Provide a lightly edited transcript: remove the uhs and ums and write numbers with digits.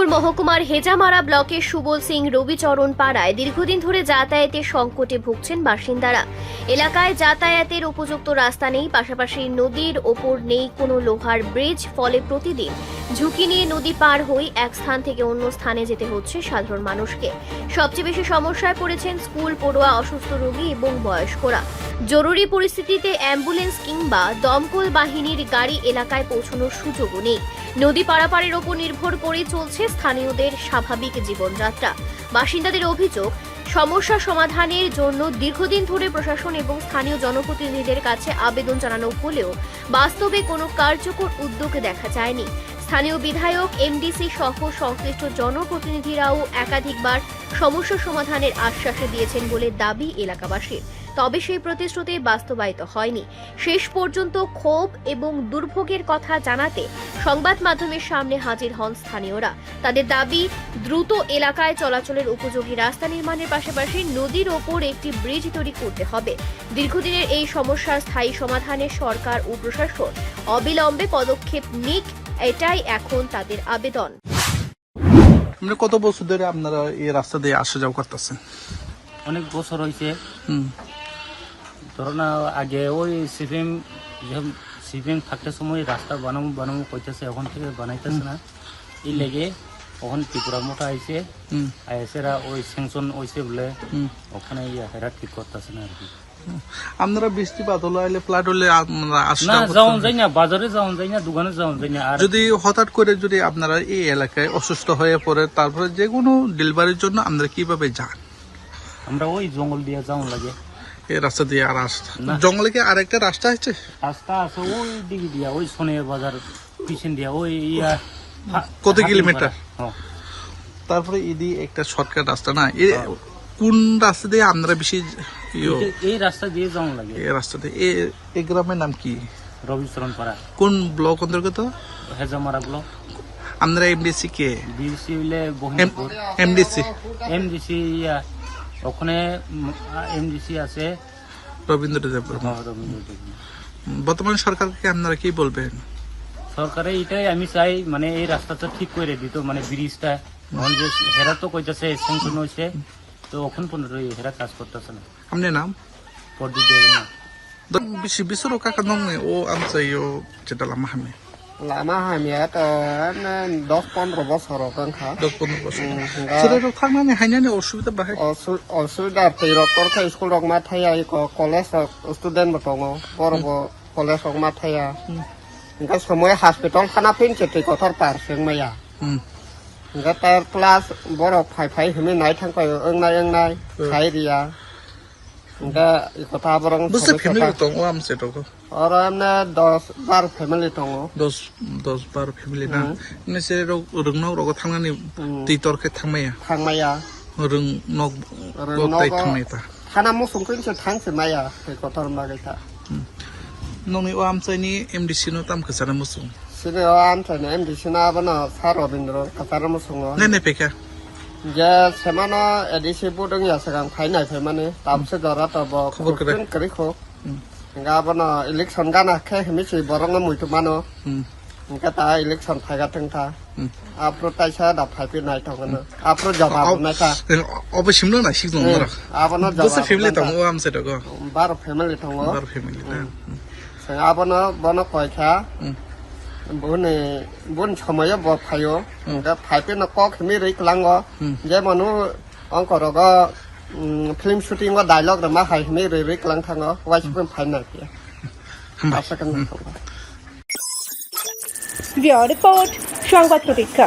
শ্রীরামপুর মহকুমার হেজামারা ব্লকের সুবল সিং রবিচরণ পাড়ায় দীর্ঘদিন ধরে যাতায়াতের সংকটে ভুগছেন বাসিন্দারা। এলাকায় যাতায়াতের উপযুক্ত রাস্তা নেই, পাশাপাশি নদীর ওপর নেই কোনো লোহার ব্রিজ, ফলে প্রতিদিন ঝুঁকি নিয়ে নদী পার হয়ে এক স্থান থেকে অন্য স্থানে যেতে হচ্ছে সাধারণ মানুষকে। সবচেয়ে বেশি সমস্যায় পড়েছেন স্কুল পড়ুয়া, অসুস্থ রোগী এবং বয়স্করা। জরুরি পরিস্থিতিতে অ্যাম্বুলেন্স কিংবা দমকল বাহিনীর গাড়ি এলাকায় পৌঁছানোর সুযোগও নেই। নদী পারাপারের ওপর নির্ভর করে চলছে স্থানীয়দের স্বাভাবিক জীবনযাত্রা। বাসিন্দাদের অভিযোগ, সমস্যা সমাধানের জন্য দীর্ঘদিন ধরে প্রশাসন এবং স্থানীয় জনপ্রতিনিধিদের কাছে আবেদন জানানো হলেও বাস্তবে কোনো কার্যকর উদ্যোগ দেখা যায়নি। স্থানীয় বিধায়ক, এমডিসি সহ সংশ্লিষ্ট জনপ্রতিনিধিরাও একাধিকবার সমস্যা সমাধানের আশ্বাস দিয়েছেন বলে দাবি এলাকাবাসীর, তবে সেই প্রতিশ্রুতি বাস্তবায়িত হয়নি। শেষ পর্যন্ত ক্ষোভ এবং দুর্ভোগের কথা জানাতে সংবাদ মাধ্যমের সামনে হাজির হন স্থানীয়রা। তাদের দাবি, দ্রুত এলাকায় চলাচলের উপযোগী রাস্তা নির্মাণের পাশাপাশি নদীর ওপর একটি ব্রিজ তৈরি করতে হবে। দীর্ঘদিনের এই সমস্যার স্থায়ী সমাধানে সরকার ও প্রশাসন অবিলম্বে পদক্ষেপ নিক, এটাই এখন তাদের আবেদন। কত বছর ধরে আপনারা এই রাস্তা দিয়ে আসা যাওয়া করতেছেন? অনেক বছর হয়েছে। ধরো না, আগে ওই সিপিএম থাকতে সময় রাস্তা বানাবো কইতেছে, এখন থেকে বানাইতেছে না। এই লেগে ওখানে ত্রিপুরা মোটা আইছে, আইসেরা ওই স্যাংশন হয়েছে বলে ওখানে হেরা ঠিক করতেছে না আর কি। আপনারা বৃষ্টিপাত হলো আইলে প্লাট হলে আপনারা আসা যাওয়া যায় না, বাজারে যাওয়া যায় না, দোকানে যাওয়া যায় না। আর যদি হঠাৎ করে যদি আপনারা এই এলাকায় অসুস্থ হয়ে পড়ে, তারপরে যে কোনো ডেলিভারির জন্য আপনারা কিভাবে যান? আমরা ওই জঙ্গল দিয়ে যাওয়া লাগে। এই রাস্তা দিয়ে আর রাস্তা জঙ্গলে কি আর একটা রাস্তা আছে? রাস্তা আছে ওই দিকে দিয়া, ওই সোনের বাজার পিছন দিয়া, ওই কত কিলোমিটার? তারপরে এদি একটা শর্টকাট রাস্তা না, কোন রাস্তা দিয়ে আপনারা বেশি? এই রাস্তা দিয়ে যাওয়া লাগে। এই রাস্তা দিয়ে। এই গ্রামের নাম কি? রবিচরণ পাড়া। কোন ব্লক অন্তর্গত? হেজামারা ব্লক। আপনারা এমডিসি কে? বিডিসি হইলে বহিনপুর। এমডিসি ওখানে এমডিসি আছে রবীন্দ্র দেব। বর্তমান সরকারকে আপনারা কি বলবেন? সরকারে এটাই আমি চাই, মানে এই রাস্তাটা ঠিক করে দিত, মানে ব্রিজটা। যে হেরা তো কইতেছে স্যাংশন হয়েছে, তো ওখান পর্যন্ত হেরা কাজ করতেছে না। আপনার নাম? প্রদীপ দেব না। Bisi bisuro ka kanong o amsa yo যেটা লামা হামে লামা হামিয়া তো 10-15 বছর কাঙ্খা 10-15 বছর সেটা তো থাকমানে হাইনানি অসুবিধা বাহে অসুবিধা তেরক করতে স্কুল রক মা থাইয়া কলেজ স্টুডেন্ট বতং বড় কলেজ রক মা থাইয়া ইনকা সময় হসপিটাল খানা ফিন চেতে কতর পার সেংমায়া ইনকা তার ক্লাস বড় ফাই হিমে নাই থাংপাই ওংনাই খাই দিয়া ইনকা কথা বরং বুঝতে ফ্যামিলি তো ও আমছে তো আর আমনে 10-12 ফ্যামিলি দङ 10-12 ফ্যামিলি না নেসে রংনাव রগ থাंनानै दैतरखे थांमाया रंनग गताय थांनायता थाना मुसुंखिनसे थांसमाया कतर मागैता नंनि ओ आमसायनि एमडीसी नो तामखो जाना मुसुं सिने ओ आमसायनि एमडीसी ना बना सा रविन्द्र कतर मुसुं ने पेका जे सेमानो एडीसी बुदों या सगां फाइनाय फेमाने तामसे दरा तब खबर करिखो गाबनो इलेक्शन गाना खे हिमिसि बरंग मुइतु मानो इनका इलेक्शन फायगा थंथा आपरो ताइसा दा फाइपि नाय थंगनो आपरो जवाब नायता अबसिमनो ना सिगनो मरा आपनो जवाब दसे फेमिली थंग ओ आमसे तो 12 फेमिली थंग 12 फेमिली ना आपनो बनो कयखा बुन समय ब फायो इनका फाइपि न कक हिमि रिकलांग जे मनु अंकरग फिल्म शूटिंग व डायलॉग रमा हाय हिमि रिकलांग थांग वाइसफोर फाइनाय पिया आशा करना रिपोर्ट সংবাদ প্রতীক্ষা।